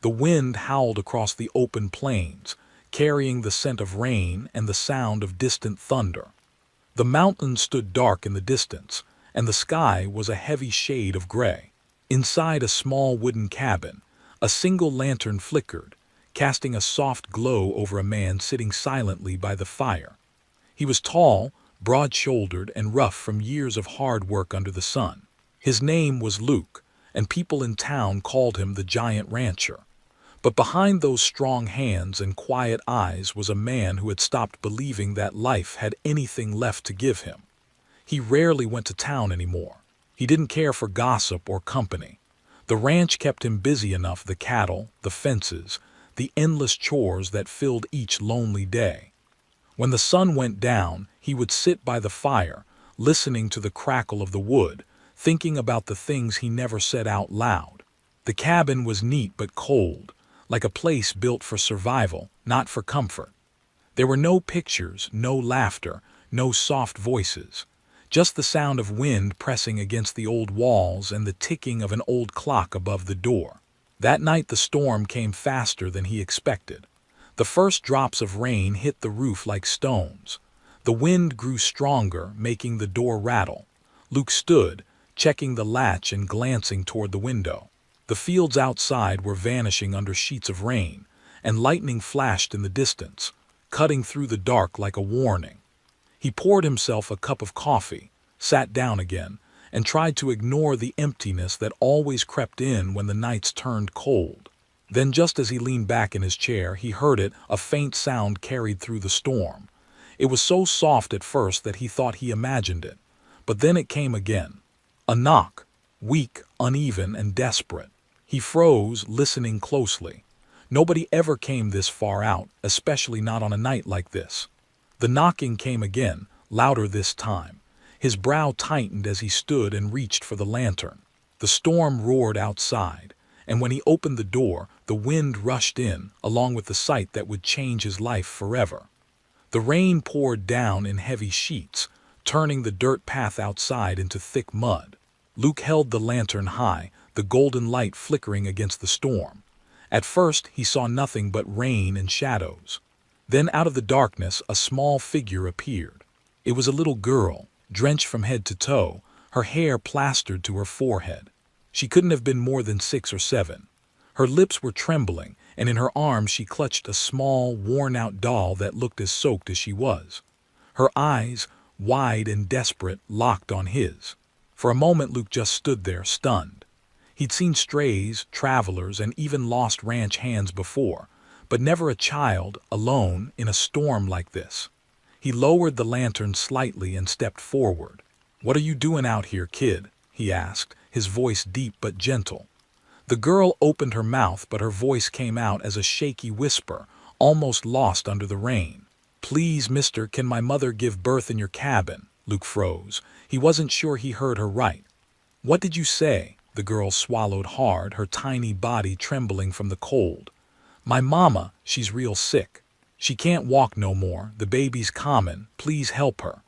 The wind howled across the open plains, carrying the scent of rain and the sound of distant thunder. The mountains stood dark in the distance, and the sky was a heavy shade of gray. Inside a small wooden cabin, a single lantern flickered, casting a soft glow over a man sitting silently by the fire. He was tall, broad-shouldered, and rough from years of hard work under the sun. His name was Luke, and people in town called him the Giant Rancher. But behind those strong hands and quiet eyes was a man who had stopped believing that life had anything left to give him. He rarely went to town anymore. He didn't care for gossip or company. The ranch kept him busy enough, the cattle, the fences, the endless chores that filled each lonely day. When the sun went down, he would sit by the fire, listening to the crackle of the wood, thinking about the things he never said out loud. The cabin was neat but cold, like a place built for survival, not for comfort. There were no pictures, no laughter, no soft voices. Just the sound of wind pressing against the old walls and the ticking of an old clock above the door. That night the storm came faster than he expected. The first drops of rain hit the roof like stones. The wind grew stronger, making the door rattle. Luke stood, checking the latch and glancing toward the window. The fields outside were vanishing under sheets of rain, and lightning flashed in the distance, cutting through the dark like a warning. He poured himself a cup of coffee, sat down again, and tried to ignore the emptiness that always crept in when the nights turned cold. Then, just as he leaned back in his chair, he heard it, a faint sound carried through the storm. It was so soft at first that he thought he imagined it, but then it came again. A knock, weak, uneven, and desperate. He froze, listening closely. Nobody ever came this far out, especially not on a night like this. The knocking came again, louder this time. His brow tightened as he stood and reached for the lantern. The storm roared outside, and when he opened the door, the wind rushed in, along with the sight that would change his life forever. The rain poured down in heavy sheets, turning the dirt path outside into thick mud. Luke held the lantern high, the golden light flickering against the storm. At first, he saw nothing but rain and shadows. Then out of the darkness, a small figure appeared. It was a little girl, drenched from head to toe, her hair plastered to her forehead. She couldn't have been more than 6 or 7. Her lips were trembling, and in her arms she clutched a small, worn-out doll that looked as soaked as she was. Her eyes, wide and desperate, locked on his. For a moment Luke just stood there, stunned. He'd seen strays, travelers, and even lost ranch hands before, but never a child, alone, in a storm like this. He lowered the lantern slightly and stepped forward. "What are you doing out here, kid?" he asked, his voice deep but gentle. The girl opened her mouth, but her voice came out as a shaky whisper, almost lost under the rain. "Please, mister, can my mother give birth in your cabin?" Luke froze. He wasn't sure he heard her right. "What did you say?" The girl swallowed hard, her tiny body trembling from the cold. "My mama, she's real sick. She can't walk no more, the baby's common, please help her."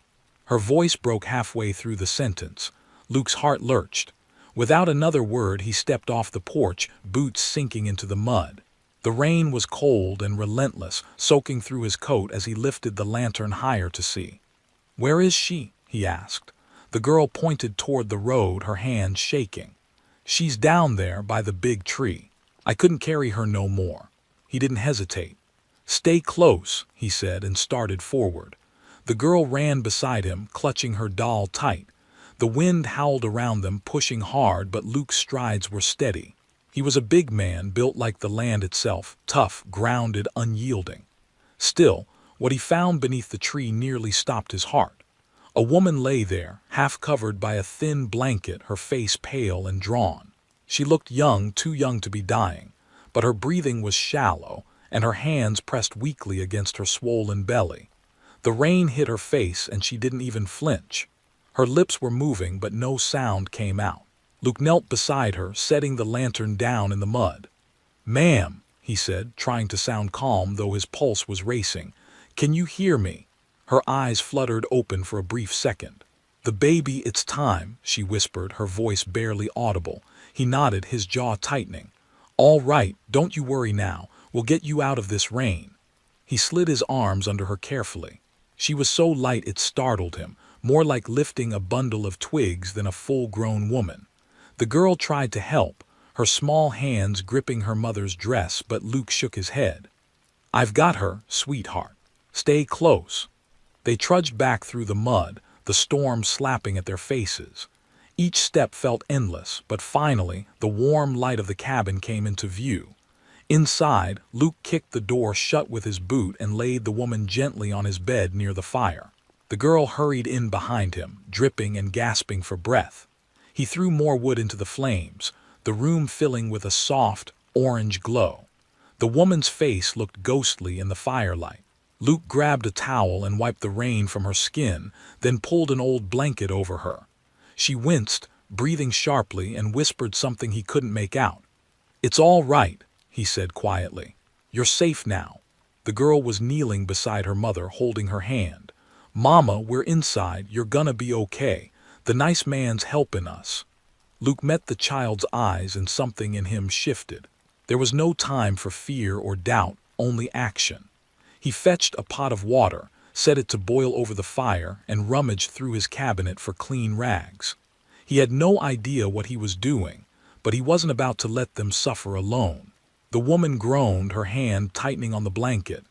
Her voice broke halfway through the sentence. Luke's heart lurched. Without another word, he stepped off the porch, boots sinking into the mud. The rain was cold and relentless, soaking through his coat as he lifted the lantern higher to see. "Where is she?" he asked. The girl pointed toward the road, her hand shaking. "She's down there by the big tree. I couldn't carry her no more." He didn't hesitate. "Stay close," he said, and started forward. The girl ran beside him, clutching her doll tight. The wind howled around them, pushing hard, but Luke's strides were steady. He was a big man, built like the land itself, tough, grounded, unyielding. Still, what he found beneath the tree nearly stopped his heart. A woman lay there, half covered by a thin blanket, her face pale and drawn. She looked young, too young to be dying, but her breathing was shallow, and her hands pressed weakly against her swollen belly. The rain hit her face, and she didn't even flinch. Her lips were moving, but no sound came out. Luke knelt beside her, setting the lantern down in the mud. "Ma'am," he said, trying to sound calm, though his pulse was racing, "can you hear me?" Her eyes fluttered open for a brief second. "The baby, it's time," she whispered, her voice barely audible. He nodded, his jaw tightening. "All right, don't you worry now. We'll get you out of this rain." He slid his arms under her carefully. She was so light it startled him, more like lifting a bundle of twigs than a full-grown woman. The girl tried to help, her small hands gripping her mother's dress, but Luke shook his head. "I've got her, sweetheart. Stay close." They trudged back through the mud, the storm slapping at their faces. Each step felt endless, but finally, the warm light of the cabin came into view. Inside, Luke kicked the door shut with his boot and laid the woman gently on his bed near the fire. The girl hurried in behind him, dripping and gasping for breath. He threw more wood into the flames, the room filling with a soft, orange glow. The woman's face looked ghostly in the firelight. Luke grabbed a towel and wiped the rain from her skin, then pulled an old blanket over her. She winced, breathing sharply, and whispered something he couldn't make out. "It's all right," he said quietly. "You're safe now." The girl was kneeling beside her mother, holding her hand. "Mama, we're inside. You're gonna be okay. The nice man's helping us." Luke met the child's eyes and something in him shifted. There was no time for fear or doubt, only action. He fetched a pot of water, set it to boil over the fire, and rummaged through his cabinet for clean rags. He had no idea what he was doing, but he wasn't about to let them suffer alone. The woman groaned, her hand tightening on the blanket.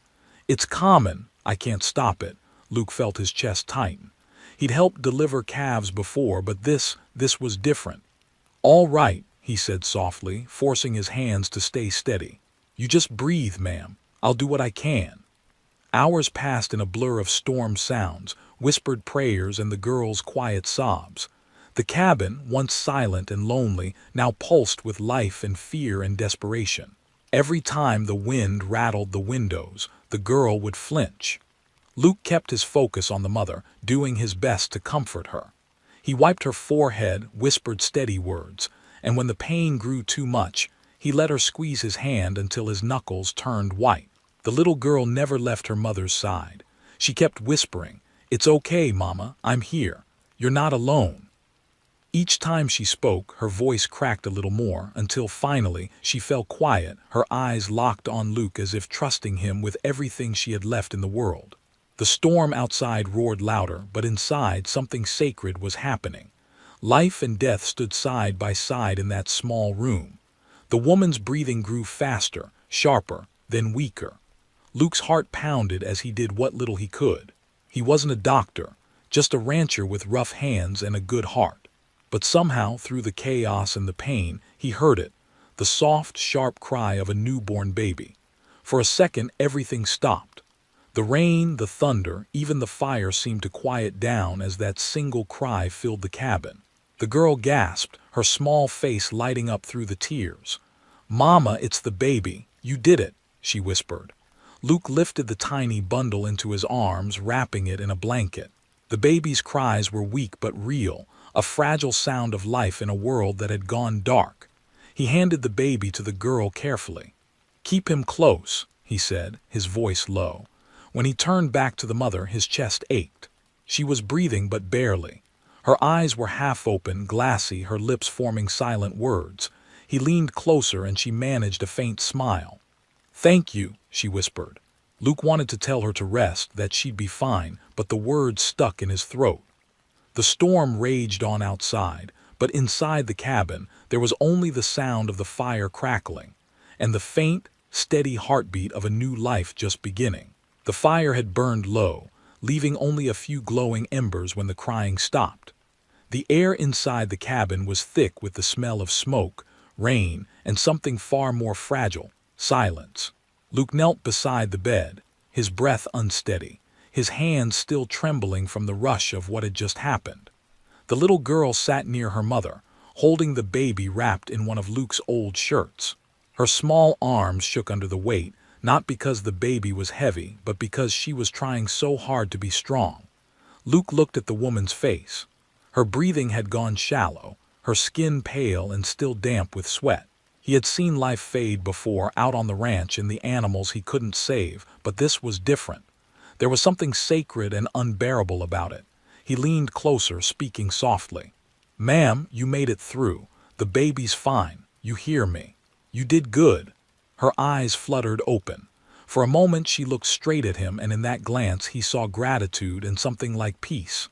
"It's common. I can't stop it." Luke felt his chest tighten. He'd helped deliver calves before, but this was different. "All right," he said softly, forcing his hands to stay steady. "You just breathe, ma'am. I'll do what I can." Hours passed in a blur of storm sounds, whispered prayers, and the girl's quiet sobs. The cabin, once silent and lonely, now pulsed with life and fear and desperation. Every time the wind rattled the windows, the girl would flinch. Luke kept his focus on the mother, doing his best to comfort her. He wiped her forehead, whispered steady words, and when the pain grew too much, he let her squeeze his hand until his knuckles turned white. The little girl never left her mother's side. She kept whispering, "It's okay, Mama, I'm here. You're not alone." Each time she spoke, her voice cracked a little more, until finally she fell quiet, her eyes locked on Luke as if trusting him with everything she had left in the world. The storm outside roared louder, but inside something sacred was happening. Life and death stood side by side in that small room. The woman's breathing grew faster, sharper, then weaker. Luke's heart pounded as he did what little he could. He wasn't a doctor, just a rancher with rough hands and a good heart. But somehow, through the chaos and the pain, he heard it, the soft, sharp cry of a newborn baby. For a second, everything stopped. The rain, the thunder, even the fire seemed to quiet down as that single cry filled the cabin. The girl gasped, her small face lighting up through the tears. "Mama, it's the baby. You did it," she whispered. Luke lifted the tiny bundle into his arms, wrapping it in a blanket. The baby's cries were weak but real, a fragile sound of life in a world that had gone dark. He handed the baby to the girl carefully. "Keep him close," he said, his voice low. When he turned back to the mother, his chest ached. She was breathing but barely. Her eyes were half open, glassy, her lips forming silent words. He leaned closer and she managed a faint smile. "Thank you," she whispered. Luke wanted to tell her to rest, that she'd be fine, but the words stuck in his throat. The storm raged on outside, but inside the cabin there was only the sound of the fire crackling, and the faint, steady heartbeat of a new life just beginning. The fire had burned low, leaving only a few glowing embers when the crying stopped. The air inside the cabin was thick with the smell of smoke, rain, and something far more fragile, silence. Luke knelt beside the bed, his breath unsteady, his hands still trembling from the rush of what had just happened. The little girl sat near her mother, holding the baby wrapped in one of Luke's old shirts. Her small arms shook under the weight, not because the baby was heavy, but because she was trying so hard to be strong. Luke looked at the woman's face. Her breathing had gone shallow, her skin pale and still damp with sweat. He had seen life fade before out on the ranch in the animals he couldn't save, but this was different. There was something sacred and unbearable about it. He leaned closer, speaking softly. "Ma'am, you made it through. The baby's fine. You hear me." You did good." Her eyes fluttered open. For a moment she looked straight at him, and in that glance he saw gratitude and something like peace.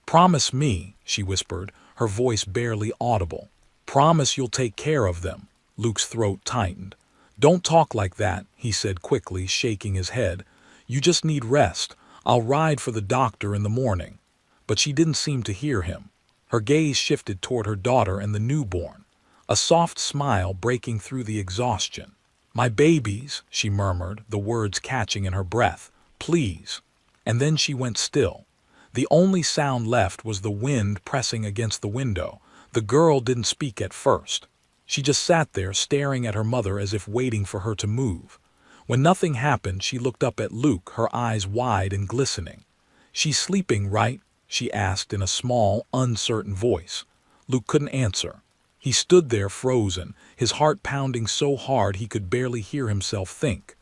"Promise me," she whispered, her voice barely audible. "Promise you'll take care of them." Luke's throat tightened. "Don't talk like that," he said quickly, shaking his head. "You just need rest. I'll ride for the doctor in the morning." But she didn't seem to hear him. Her gaze shifted toward her daughter and the newborn, a soft smile breaking through the exhaustion. "My babies," she murmured, the words catching in her breath. "Please." And then she went still. The only sound left was the wind pressing against the window. The girl didn't speak at first. She just sat there staring at her mother as if waiting for her to move. When nothing happened, she looked up at Luke, her eyes wide and glistening. "She's sleeping, right?" she asked in a small, uncertain voice. Luke couldn't answer. He stood there frozen, his heart pounding so hard he could barely hear himself think.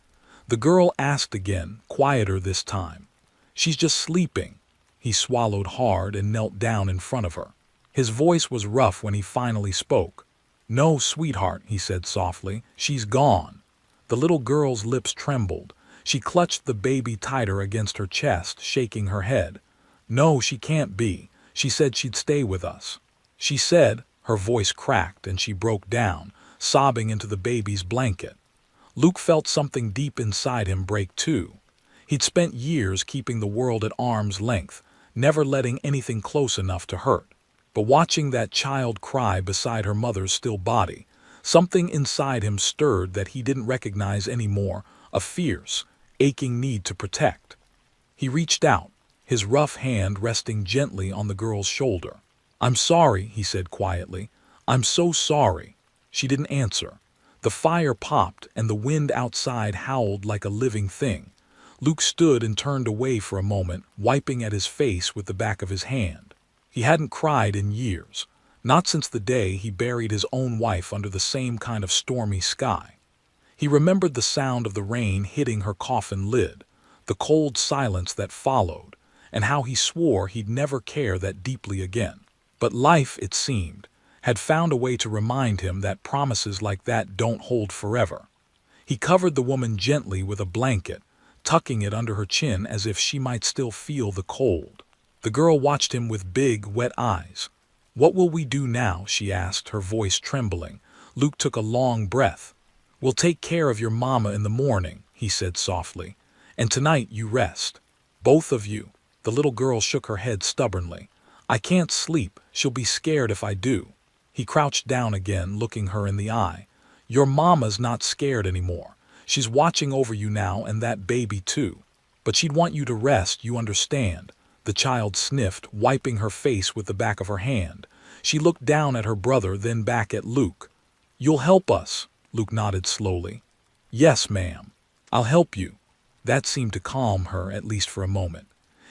The girl asked again, quieter this time. "She's just sleeping." He swallowed hard and knelt down in front of her. His voice was rough when he finally spoke. "No, sweetheart," he said softly, "she's gone." The little girl's lips trembled. She clutched the baby tighter against her chest, shaking her head. "No, she can't be. She said she'd stay with us." She said, her voice cracked, and she broke down, sobbing into the baby's blanket. Luke felt something deep inside him break too. He'd spent years keeping the world at arm's length, never letting anything close enough to hurt. But watching that child cry beside her mother's still body, something inside him stirred that he didn't recognize anymore, a fierce, aching need to protect. He reached out, his rough hand resting gently on the girl's shoulder. "I'm sorry," he said quietly. "I'm so sorry." She didn't answer. The fire popped, and the wind outside howled like a living thing. Luke stood and turned away for a moment, wiping at his face with the back of his hand. He hadn't cried in years, not since the day he buried his own wife under the same kind of stormy sky. He remembered the sound of the rain hitting her coffin lid, the cold silence that followed, and how he swore he'd never care that deeply again. But life, it seemed, had found a way to remind him that promises like that don't hold forever. He covered the woman gently with a blanket, tucking it under her chin as if she might still feel the cold. The girl watched him with big, wet eyes. "What will we do now?" she asked, her voice trembling. Luke took a long breath. "We'll take care of your mama in the morning," he said softly. "And tonight you rest. Both of you." The little girl shook her head stubbornly. "I can't sleep. She'll be scared if I do." He crouched down again, looking her in the eye. "Your mama's not scared anymore. She's watching over you now, and that baby too. But she'd want you to rest, you understand." The child sniffed, wiping her face with the back of her hand. She looked down at her brother, then back at Luke. "You'll help us?" Luke nodded slowly. "Yes, ma'am. I'll help you." That seemed to calm her, at least for a moment.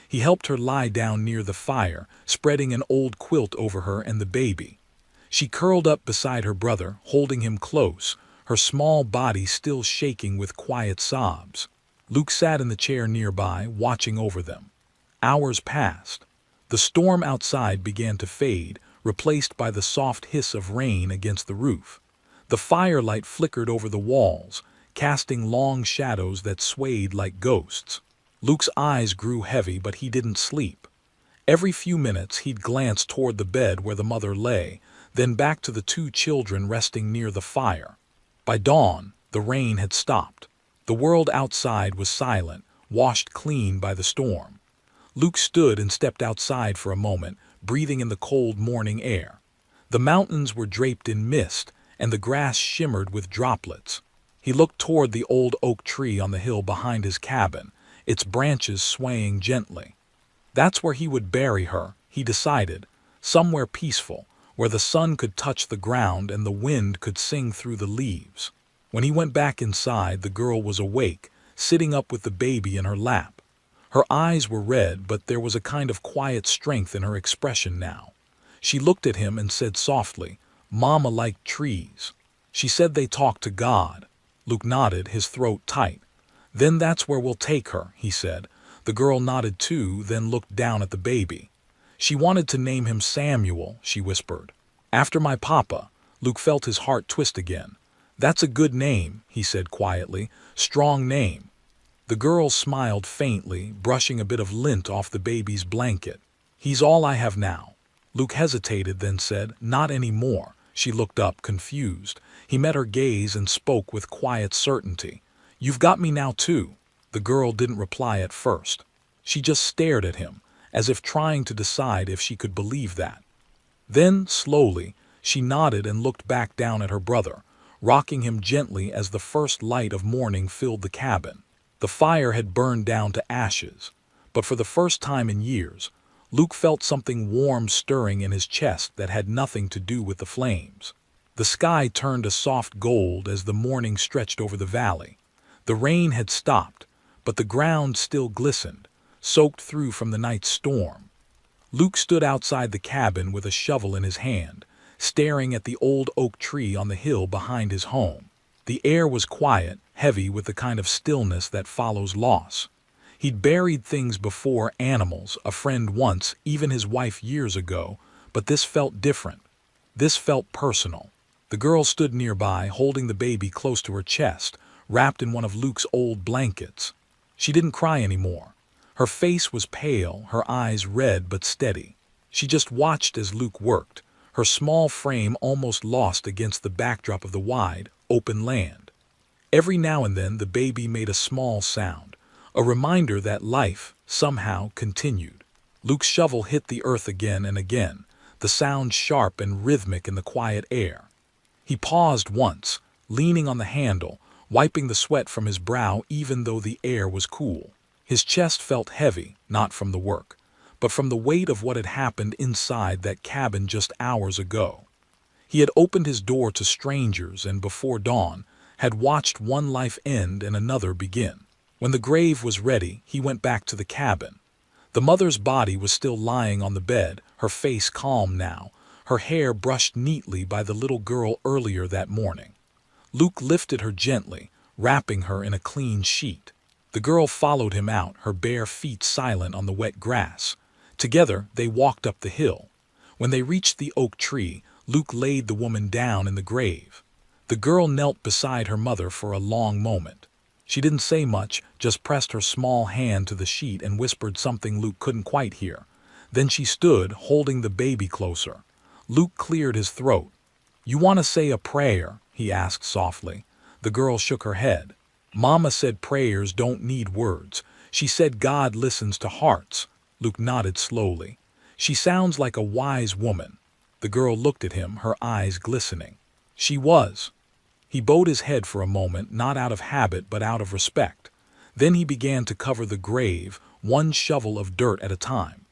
He helped her lie down near the fire, spreading an old quilt over her and the baby. She curled up beside her brother, holding him close, her small body still shaking with quiet sobs. Luke sat in the chair nearby, watching over them. Hours passed. The storm outside began to fade, replaced by the soft hiss of rain against the roof. The firelight flickered over the walls, casting long shadows that swayed like ghosts. Luke's eyes grew heavy, but he didn't sleep. Every few minutes he'd glance toward the bed where the mother lay, then back to the two children resting near the fire. By dawn, the rain had stopped. The world outside was silent, washed clean by the storm. Luke stood and stepped outside for a moment, breathing in the cold morning air. The mountains were draped in mist, and the grass shimmered with droplets. He looked toward the old oak tree on the hill behind his cabin, its branches swaying gently. That's where he would bury her, he decided, somewhere peaceful, where the sun could touch the ground and the wind could sing through the leaves. When he went back inside, the girl was awake, sitting up with the baby in her lap. Her eyes were red, but there was a kind of quiet strength in her expression now. She looked at him and said softly, "Mama liked trees. She said they talked to God." Luke nodded, his throat tight. "Then that's where we'll take her," he said. The girl nodded too, then looked down at the baby. "She wanted to name him Samuel," she whispered. "After my papa." Luke felt his heart twist again. "That's a good name," he said quietly. "Strong name." The girl smiled faintly, brushing a bit of lint off the baby's blanket. "He's all I have now." Luke hesitated, then said, "Not anymore." She looked up, confused. He met her gaze and spoke with quiet certainty. "You've got me now, too." The girl didn't reply at first. She just stared at him, as if trying to decide if she could believe that. Then, slowly, she nodded and looked back down at her brother, rocking him gently as the first light of morning filled the cabin. The fire had burned down to ashes, but for the first time in years, Luke felt something warm stirring in his chest that had nothing to do with the flames. The sky turned a soft gold as the morning stretched over the valley. The rain had stopped, but the ground still glistened, soaked through from the night's storm. Luke stood outside the cabin with a shovel in his hand, staring at the old oak tree on the hill behind his home. The air was quiet, heavy with the kind of stillness that follows loss. He'd buried things before, animals, a friend once, even his wife years ago, but this felt different. This felt personal. The girl stood nearby, holding the baby close to her chest, wrapped in one of Luke's old blankets. She didn't cry anymore. Her face was pale, her eyes red but steady. She just watched as Luke worked, her small frame almost lost against the backdrop of the wide, open land. Every now and then the baby made a small sound, a reminder that life, somehow, continued. Luke's shovel hit the earth again and again, the sound sharp and rhythmic in the quiet air. He paused once, leaning on the handle, wiping the sweat from his brow even though the air was cool. His chest felt heavy, not from the work, but from the weight of what had happened inside that cabin just hours ago. He had opened his door to strangers and before dawn had watched one life end and another begin. When the grave was ready, he went back to the cabin. The mother's body was still lying on the bed, her face calm now, her hair brushed neatly by the little girl earlier that morning. Luke lifted her gently, wrapping her in a clean sheet. The girl followed him out, her bare feet silent on the wet grass. Together, they walked up the hill. When they reached the oak tree, Luke laid the woman down in the grave. The girl knelt beside her mother for a long moment. She didn't say much, just pressed her small hand to the sheet and whispered something Luke couldn't quite hear. Then she stood, holding the baby closer. Luke cleared his throat. "You want to say a prayer?" he asked softly. The girl shook her head. "Mama said prayers don't need words. She said God listens to hearts." Luke nodded slowly. "She sounds like a wise woman." The girl looked at him, her eyes glistening. "She was." He bowed his head for a moment, not out of habit but out of respect. Then he began to cover the grave, one shovel of dirt at a time.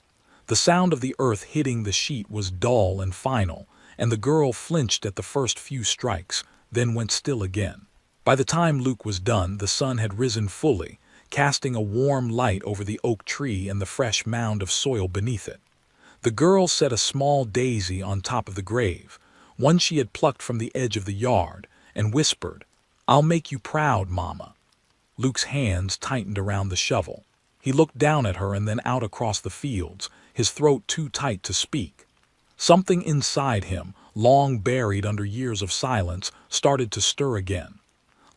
The sound of the earth hitting the sheet was dull and final, and the girl flinched at the first few strikes, then went still again. By the time Luke was done, the sun had risen fully, casting a warm light over the oak tree and the fresh mound of soil beneath it. The girl set a small daisy on top of the grave, one she had plucked from the edge of the yard, and whispered, "I'll make you proud, Mama." Luke's hands tightened around the shovel. He looked down at her and then out across the fields, his throat too tight to speak. Something inside him, long buried under years of silence, started to stir again.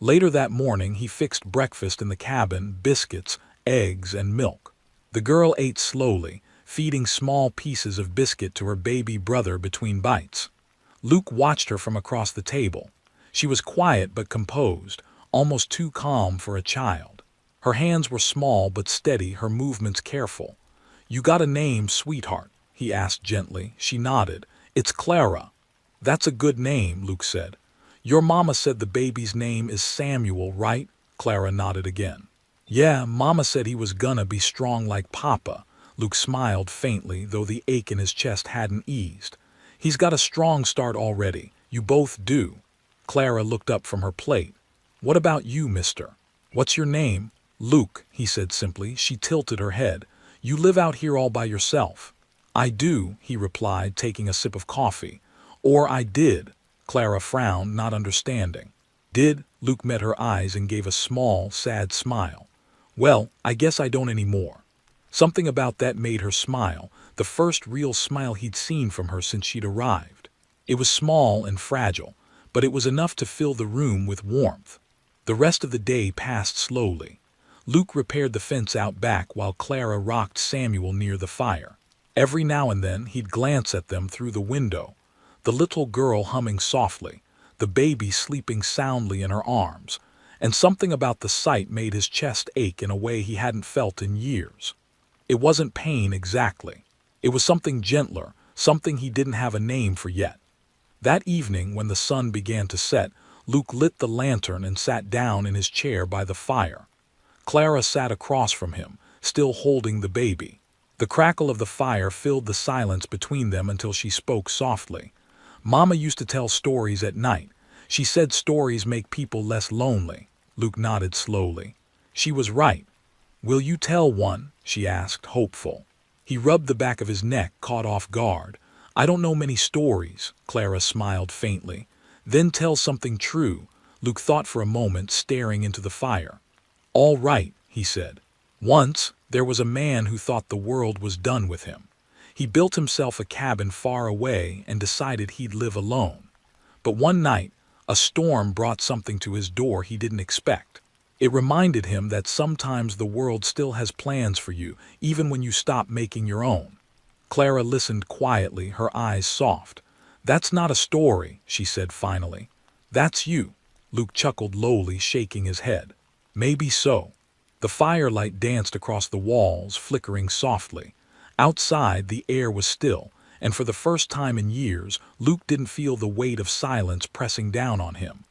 Later that morning he fixed breakfast in the cabin, biscuits, eggs, and milk. The girl ate slowly, feeding small pieces of biscuit to her baby brother between bites. Luke watched her from across the table. She was quiet but composed, almost too calm for a child. Her hands were small but steady, her movements careful. "You got a name, sweetheart?" he asked gently. She nodded. "It's Clara." "That's a good name," Luke said. "Your mama said the baby's name is Samuel, right?" Clara nodded again. "Yeah, Mama said he was gonna be strong like Papa." Luke smiled faintly, though the ache in his chest hadn't eased. "He's got a strong start already. You both do." Clara looked up from her plate. "What about you, mister? What's your name?" "Luke," he said simply. She tilted her head. "You live out here all by yourself?" "I do," he replied, taking a sip of coffee. "Or I did." Clara frowned, not understanding. "Did?" Luke met her eyes and gave a small, sad smile. "Well, I guess I don't anymore." Something about that made her smile, the first real smile he'd seen from her since she'd arrived. It was small and fragile, but it was enough to fill the room with warmth. The rest of the day passed slowly. Luke repaired the fence out back while Clara rocked Samuel near the fire. Every now and then he'd glance at them through the window, the little girl humming softly, the baby sleeping soundly in her arms, and something about the sight made his chest ache in a way he hadn't felt in years. It wasn't pain exactly. It was something gentler, something he didn't have a name for yet. That evening, when the sun began to set, Luke lit the lantern and sat down in his chair by the fire. Clara sat across from him, still holding the baby. The crackle of the fire filled the silence between them until she spoke softly. "Mama used to tell stories at night. She said stories make people less lonely." Luke nodded slowly. She was right. "Will you tell one?" she asked, hopeful. He rubbed the back of his neck, caught off guard. "I don't know many stories," Clara smiled faintly. "Then tell something true." Luke thought for a moment, staring into the fire. "All right," he said. "Once, there was a man who thought the world was done with him. He built himself a cabin far away and decided he'd live alone. But one night, a storm brought something to his door he didn't expect. It reminded him that sometimes the world still has plans for you, even when you stop making your own." Clara listened quietly, her eyes soft. "That's not a story," she said finally. "That's you." Luke chuckled lowly, shaking his head. "Maybe so." The firelight danced across the walls, flickering softly. Outside, the air was still, and for the first time in years, Luke didn't feel the weight of silence pressing down on him.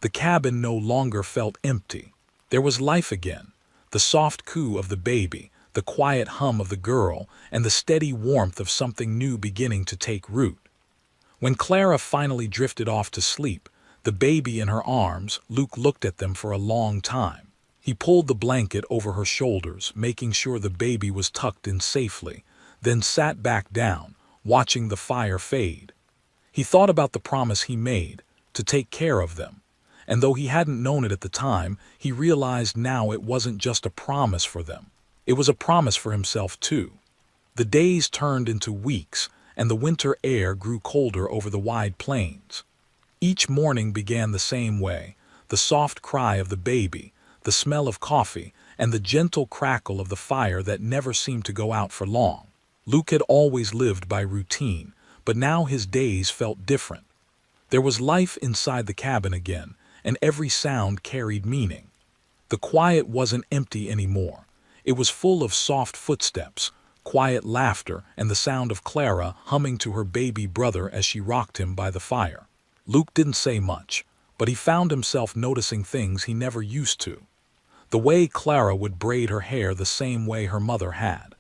The cabin no longer felt empty. There was life again, the soft coo of the baby, the quiet hum of the girl, and the steady warmth of something new beginning to take root. When Clara finally drifted off to sleep, the baby in her arms, Luke looked at them for a long time. He pulled the blanket over her shoulders, making sure the baby was tucked in safely, then sat back down, watching the fire fade. He thought about the promise he made, to take care of them. And though he hadn't known it at the time, he realized now it wasn't just a promise for them. It was a promise for himself too. The days turned into weeks, and the winter air grew colder over the wide plains. Each morning began the same way, the soft cry of the baby, the smell of coffee, and the gentle crackle of the fire that never seemed to go out for long. Luke had always lived by routine, but now his days felt different. There was life inside the cabin again, and every sound carried meaning. The quiet wasn't empty anymore. It was full of soft footsteps, quiet laughter, and the sound of Clara humming to her baby brother as she rocked him by the fire. Luke didn't say much, but he found himself noticing things he never used to. The way Clara would braid her hair the same way her mother had.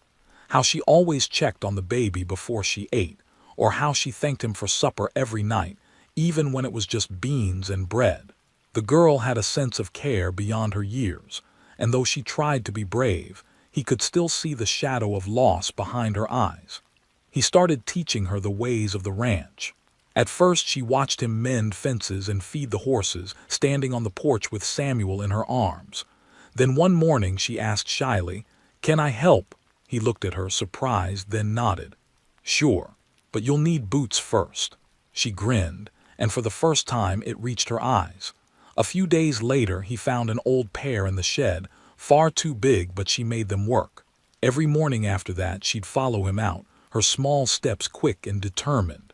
How she always checked on the baby before she ate, or how she thanked him for supper every night, even when it was just beans and bread. The girl had a sense of care beyond her years, and though she tried to be brave, he could still see the shadow of loss behind her eyes. He started teaching her the ways of the ranch. At first she watched him mend fences and feed the horses, standing on the porch with Samuel in her arms. Then one morning she asked shyly, "Can I help?" He looked at her, surprised, then nodded. "Sure, but you'll need boots first." She grinned, and for the first time it reached her eyes. A few days later he found an old pair in the shed, far too big, but she made them work. Every morning after that she'd follow him out, her small steps quick and determined.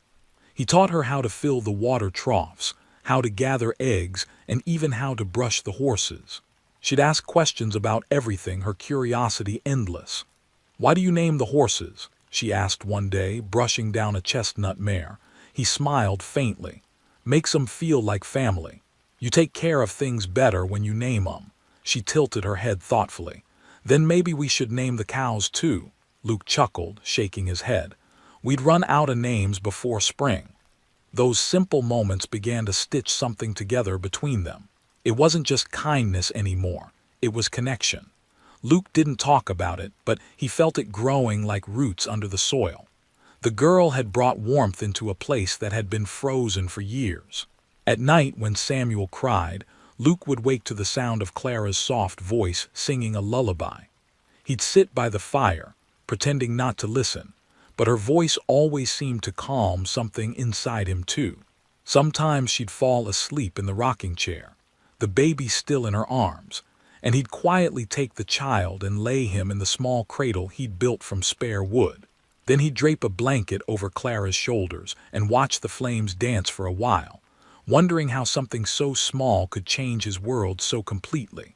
He taught her how to fill the water troughs, how to gather eggs, and even how to brush the horses. She'd ask questions about everything, her curiosity endless. "Why do you name the horses?" she asked one day, brushing down a chestnut mare. He smiled faintly. "Makes 'em feel like family. You take care of things better when you name 'em." She tilted her head thoughtfully. "Then maybe we should name the cows too." Luke chuckled, shaking his head. "We'd run out of names before spring." Those simple moments began to stitch something together between them. It wasn't just kindness anymore. It was connection. Luke didn't talk about it, but he felt it growing like roots under the soil. The girl had brought warmth into a place that had been frozen for years. At night, when Samuel cried, Luke would wake to the sound of Clara's soft voice singing a lullaby. He'd sit by the fire, pretending not to listen, but her voice always seemed to calm something inside him too. Sometimes she'd fall asleep in the rocking chair, the baby still in her arms, and he'd quietly take the child and lay him in the small cradle he'd built from spare wood. Then he'd drape a blanket over Clara's shoulders and watch the flames dance for a while, wondering how something so small could change his world so completely.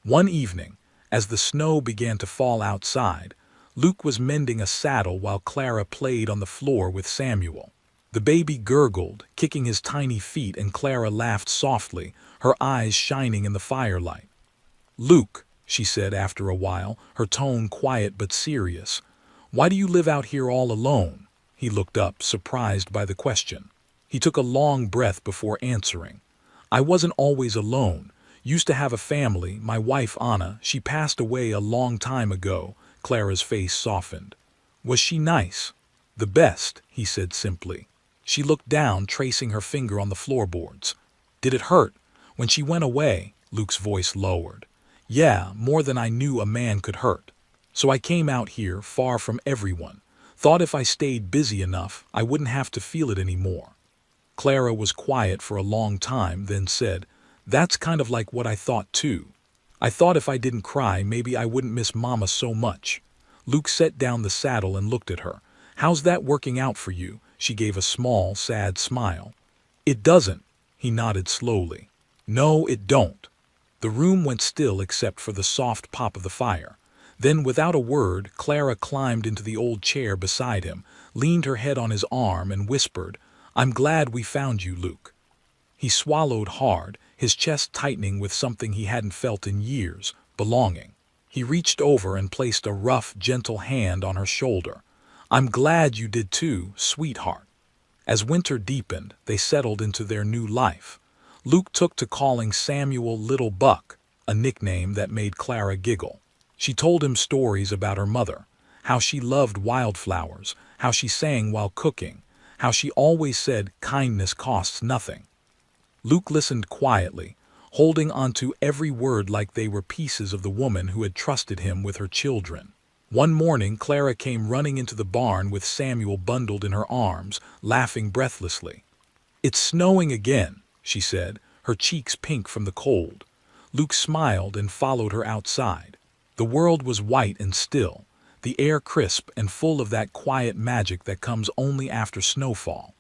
One evening, as the snow began to fall outside, Luke was mending a saddle while Clara played on the floor with Samuel. The baby gurgled, kicking his tiny feet, and Clara laughed softly, her eyes shining in the firelight. "Luke," she said after a while, her tone quiet but serious, "why do you live out here all alone?" He looked up, surprised by the question. He took a long breath before answering. "I wasn't always alone. Used to have a family, my wife Anna. She passed away a long time ago." Clara's face softened. "Was she nice?" "The best," he said simply. She looked down, tracing her finger on the floorboards. "Did it hurt when she went away?" Luke's voice lowered. "Yeah, more than I knew a man could hurt. So I came out here, far from everyone. Thought if I stayed busy enough, I wouldn't have to feel it anymore." Clara was quiet for a long time, then said, "That's kind of like what I thought too. I thought if I didn't cry, maybe I wouldn't miss Mama so much." Luke set down the saddle and looked at her. "How's that working out for you?" She gave a small, sad smile. "It doesn't," he nodded slowly. "No, it don't." The room went still except for the soft pop of the fire. Then, without a word, Clara climbed into the old chair beside him, leaned her head on his arm, and whispered, "I'm glad we found you, Luke." He swallowed hard, his chest tightening with something he hadn't felt in years, belonging. He reached over and placed a rough, gentle hand on her shoulder. "I'm glad you did too, sweetheart." As winter deepened, they settled into their new life. Luke took to calling Samuel Little Buck, a nickname that made Clara giggle. She told him stories about her mother, how she loved wildflowers, how she sang while cooking, how she always said kindness costs nothing. Luke listened quietly, holding onto every word like they were pieces of the woman who had trusted him with her children. One morning, Clara came running into the barn with Samuel bundled in her arms, laughing breathlessly. "It's snowing again," she said, her cheeks pink from the cold. Luke smiled and followed her outside. The world was white and still, the air crisp and full of that quiet magic that comes only after snowfall.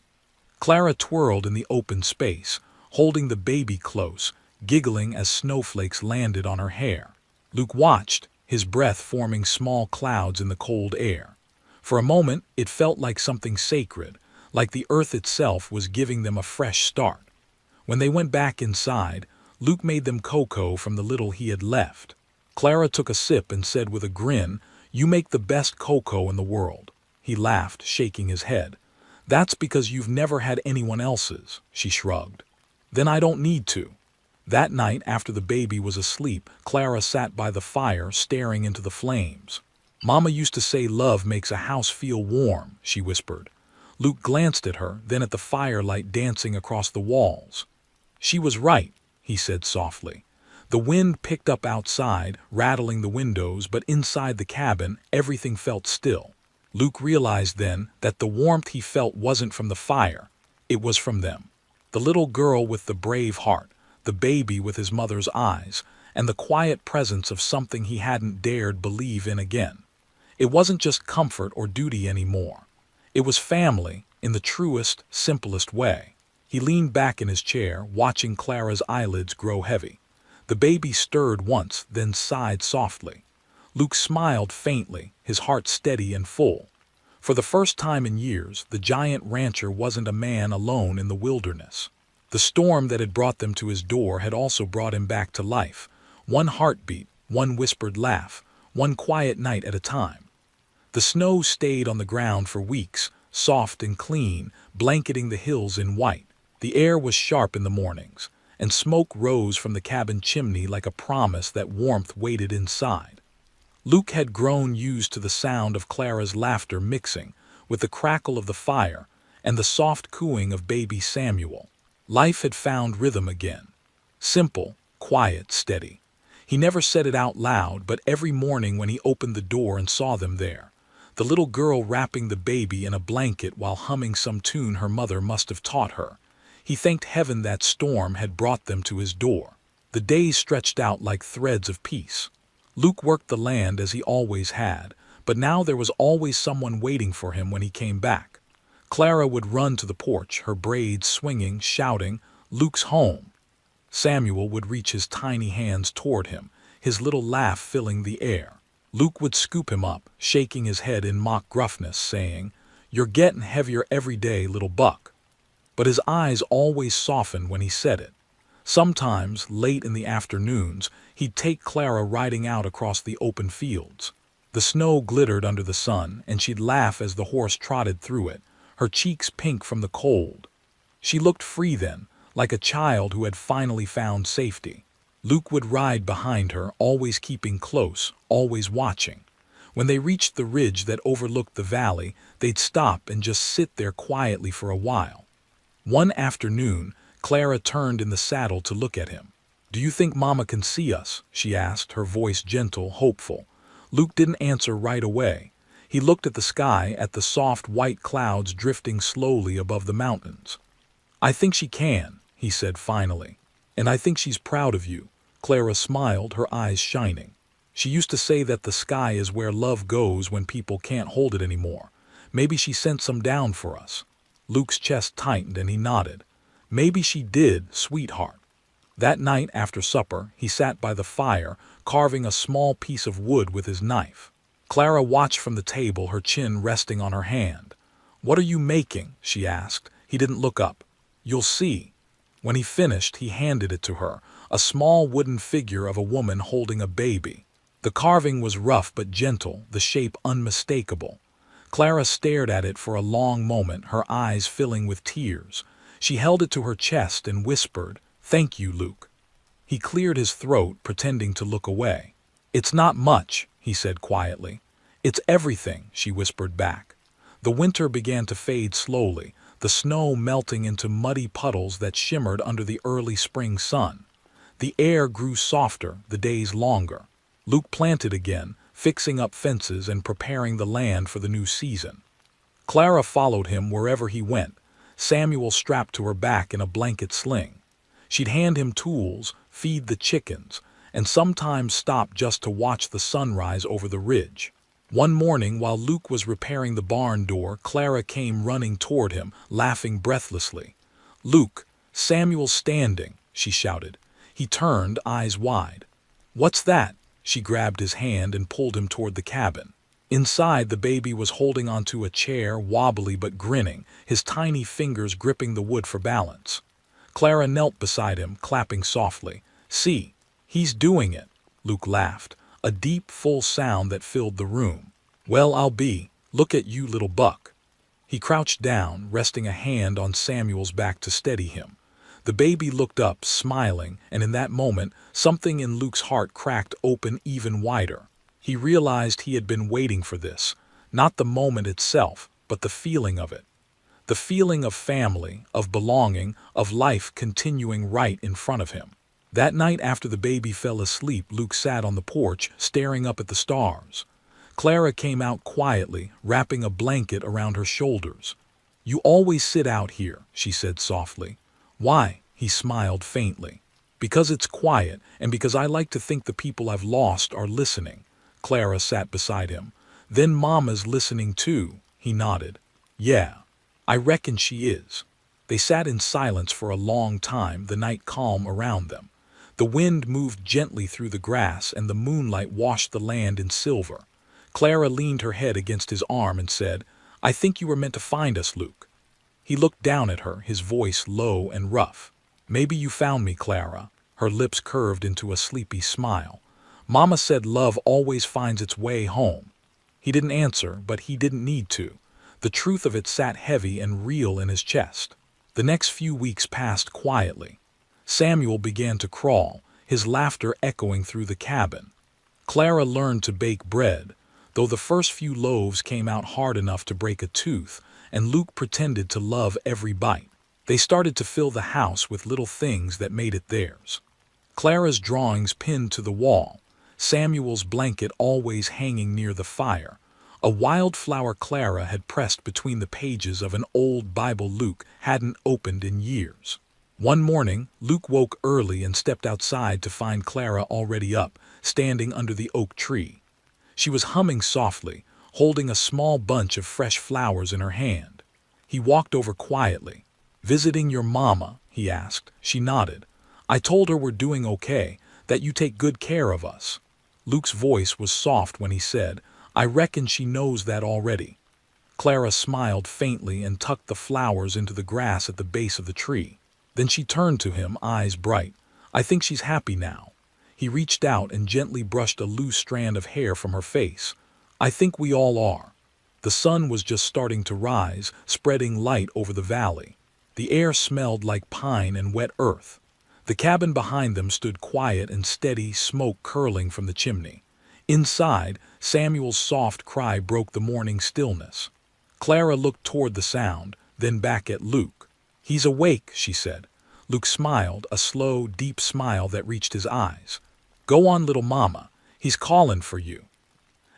Clara twirled in the open space, holding the baby close, giggling as snowflakes landed on her hair. Luke watched, his breath forming small clouds in the cold air. For a moment, it felt like something sacred, like the earth itself was giving them a fresh start. When they went back inside, Luke made them cocoa from the little he had left. Clara took a sip and said with a grin, "You make the best cocoa in the world." He laughed, shaking his head. "That's because you've never had anyone else's," she shrugged. "Then I don't need to." That night, after the baby was asleep, Clara sat by the fire, staring into the flames. "Mama used to say love makes a house feel warm," she whispered. Luke glanced at her, then at the firelight dancing across the walls. "She was right," he said softly. The wind picked up outside, rattling the windows, but inside the cabin, everything felt still. Luke realized then that the warmth he felt wasn't from the fire, it was from them. The little girl with the brave heart, the baby with his mother's eyes, and the quiet presence of something he hadn't dared believe in again. It wasn't just comfort or duty anymore. It was family, in the truest, simplest way. He leaned back in his chair, watching Clara's eyelids grow heavy. The baby stirred once, then sighed softly. Luke smiled faintly, his heart steady and full. For the first time in years, the giant rancher wasn't a man alone in the wilderness. The storm that had brought them to his door had also brought him back to life. One heartbeat, one whispered laugh, one quiet night at a time. The snow stayed on the ground for weeks, soft and clean, blanketing the hills in white. The air was sharp in the mornings, and smoke rose from the cabin chimney like a promise that warmth waited inside. Luke had grown used to the sound of Clara's laughter mixing with the crackle of the fire and the soft cooing of baby Samuel. Life had found rhythm again. Simple, quiet, steady. He never said it out loud, but every morning when he opened the door and saw them there, the little girl wrapping the baby in a blanket while humming some tune her mother must have taught her, He thanked heaven that storm had brought them to his door. The days stretched out like threads of peace. Luke worked the land as he always had, but now there was always someone waiting for him when he came back. Clara would run to the porch, her braids swinging, shouting, "Luke's home!" Samuel would reach his tiny hands toward him, his little laugh filling the air. Luke would scoop him up, shaking his head in mock gruffness, saying, "You're getting heavier every day, little buck." But his eyes always softened when he said it. Sometimes, late in the afternoons, he'd take Clara riding out across the open fields. The snow glittered under the sun, and she'd laugh as the horse trotted through it, her cheeks pink from the cold. She looked free then, like a child who had finally found safety. Luke would ride behind her, always keeping close, always watching. When they reached the ridge that overlooked the valley, they'd stop and just sit there quietly for a while. One afternoon, Clara turned in the saddle to look at him. "Do you think Mama can see us?" she asked, her voice gentle, hopeful. Luke didn't answer right away. He looked at the sky, at the soft white clouds drifting slowly above the mountains. "I think she can," he said finally. "And I think she's proud of you." Clara smiled, her eyes shining. "She used to say that the sky is where love goes when people can't hold it anymore. Maybe she sent some down for us." Luke's chest tightened and he nodded. "Maybe she did, sweetheart." That night after supper, he sat by the fire, carving a small piece of wood with his knife. Clara watched from the table, her chin resting on her hand. "What are you making?" she asked. He didn't look up. "You'll see." When he finished, he handed it to her, a small wooden figure of a woman holding a baby. The carving was rough but gentle, the shape unmistakable. Clara stared at it for a long moment, her eyes filling with tears. She held it to her chest and whispered, "Thank you, Luke." He cleared his throat, pretending to look away. "It's not much," he said quietly. "It's everything," she whispered back. The winter began to fade slowly, the snow melting into muddy puddles that shimmered under the early spring sun. The air grew softer, the days longer. Luke planted again, fixing up fences and preparing the land for the new season. Clara followed him wherever he went, Samuel strapped to her back in a blanket sling. She'd hand him tools, feed the chickens, and sometimes stop just to watch the sunrise over the ridge. One morning, while Luke was repairing the barn door, Clara came running toward him, laughing breathlessly. "Luke, Samuel's standing," she shouted. He turned, eyes wide. "What's that?" She grabbed his hand and pulled him toward the cabin. Inside, the baby was holding onto a chair, wobbly but grinning, his tiny fingers gripping the wood for balance. Clara knelt beside him, clapping softly. "See, he's doing it," Luke laughed, a deep, full sound that filled the room. "Well, I'll be. Look at you, little buck." He crouched down, resting a hand on Samuel's back to steady him. The baby looked up, smiling, and in that moment, something in Luke's heart cracked open even wider. He realized he had been waiting for this, not the moment itself, but the feeling of it. The feeling of family, of belonging, of life continuing right in front of him. That night after the baby fell asleep, Luke sat on the porch, staring up at the stars. Clara came out quietly, wrapping a blanket around her shoulders. "You always sit out here," she said softly. "Why?" He smiled faintly. "Because it's quiet, and because I like to think the people I've lost are listening." Clara sat beside him. "Then Mama's listening too," he nodded. "Yeah, I reckon she is." They sat in silence for a long time, the night calm around them. The wind moved gently through the grass, and the moonlight washed the land in silver. Clara leaned her head against his arm and said, "I think you were meant to find us, Luke." He looked down at her, his voice low and rough. "Maybe you found me, Clara." Her lips curved into a sleepy smile. "Mama said love always finds its way home." He didn't answer, but he didn't need to. The truth of it sat heavy and real in his chest. The next few weeks passed quietly. Samuel began to crawl, his laughter echoing through the cabin. Clara learned to bake bread, though the first few loaves came out hard enough to break a tooth, and Luke pretended to love every bite. They started to fill the house with little things that made it theirs. Clara's drawings pinned to the wall, Samuel's blanket always hanging near the fire, A wildflower Clara had pressed between the pages of an old Bible Luke hadn't opened in years. One morning, Luke woke early and stepped outside to find Clara already up, standing under the oak tree. She was humming softly, holding a small bunch of fresh flowers in her hand. He walked over quietly. "Visiting your mama?" he asked. She nodded. "I told her we're doing okay, that you take good care of us." Luke's voice was soft when he said, "I reckon she knows that already." Clara smiled faintly and tucked the flowers into the grass at the base of the tree. Then she turned to him, eyes bright. "I think she's happy now." He reached out and gently brushed a loose strand of hair from her face. "I think we all are." The sun was just starting to rise, spreading light over the valley. The air smelled like pine and wet earth. The cabin behind them stood quiet and steady, smoke curling from the chimney. Inside, Samuel's soft cry broke the morning stillness. Clara looked toward the sound, then back at Luke. "He's awake," she said. Luke smiled, a slow, deep smile that reached his eyes. "Go on, little mama. He's calling for you."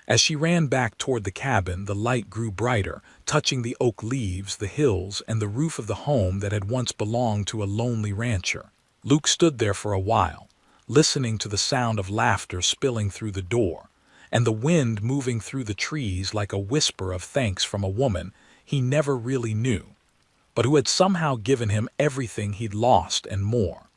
As she ran back toward the cabin, the light grew brighter, touching the oak leaves, the hills, and the roof of the home that had once belonged to a lonely rancher. Luke stood there for a while, listening to the sound of laughter spilling through the door, and the wind moving through the trees like a whisper of thanks from a woman he never really knew, but who had somehow given him everything he'd lost and more.